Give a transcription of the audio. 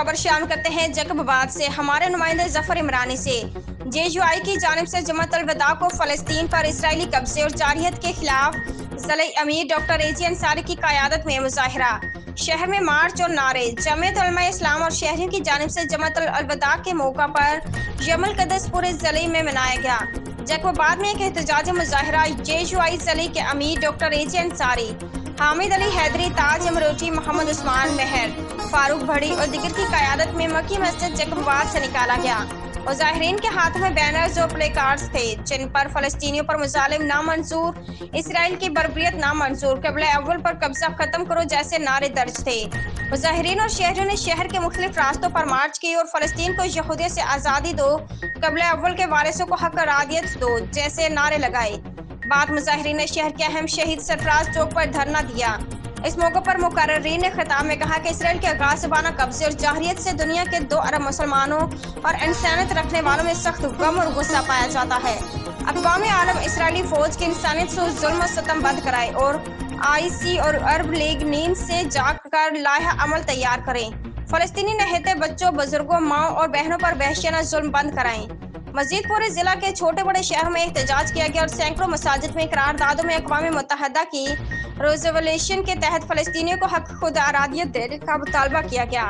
खबर शामिल करते हैं जैकबाबाद से। हमारे नुमाइंदे जफर इमरानी से। JUI की जानिब से जमात अल-वदा को फलस्तीन पर इसराइली कब्जे और जारहियत के खिलाफ ज़िला अमीर डॉक्टर AG अंसारी की क़यादत में मुज़ाहिरा। शहर में मार्च और नारे। जमीयत उलमा इस्लाम और शहरियों की जानिब से जमात अल-वदा के मौका पर यौमुल क़ुद्स पूरे ज़िले में मनाया गया। जैकबाबाद में एक एहतजाजी मुज़ाहिरा JUI ज़िले के अमीर डॉक्टर AG अंसारी, हामिद अली हैदरी, ताज अमरोटी, मोहम्मद उस्मान मेहर, फारूक भड़ी और दिगर की क़यादत में मक्की मस्जिद जैकबाबाद से निकाला गया। मुज़ाहिरीन के हाथ में बैनर्स और प्ले कार्ड्स थे जिन पर फ़लस्तीनियों पर मुज़ालिम नामंजूर, इसराइल की बर्बरियत नामंजूर, क़िबला अव्वल पर कब्जा खत्म करो जैसे नारे दर्ज थे। मुज़ाहिरीन और शहरियों ने शहर के मुख्तलिफ रास्तों पर मार्च की और फ़लस्तीन को यहूदियत से आज़ादी दो, क़िबला अव्वल के वारिसों को हक़ रादियत दो जैसे नारे लगाए। बाद मुज़ाहिरीन ने शहर के अहम शहीद सरफराज चौक पर धरना दिया। इस मौके पर मुकर्रिरीन ने खिताब में कहा कि इसराइल के गासिबाना कब्जे और जारहियत से दुनिया के 2 अरब मुसलमानों और इंसानियत रखने वालों में सख्त गम और गुस्सा पाया जाता है। अक़वाम आलम इसराइली फौज की इंसानियत से जुल्म और सितम बंद कराए और IC और अरब लीग नींद से जाग कर लाहा अमल तैयार करें। फ़लस्तीनी नहते बच्चों, बुजुर्गों, माओं और बहनों पर वहशियाना जुल्म बंद कराएं। मजीद पूरे जिला के छोटे बड़े शहरों में एहतजाज किया गया और सैकड़ों मसाजिद में करारदादों में अक़वाम मुत्तहिदा की रेज़ोल्यूशन के तहत फ़लस्तीनियों को हक़ खुद आरादियत देने का मुतालबा किया गया।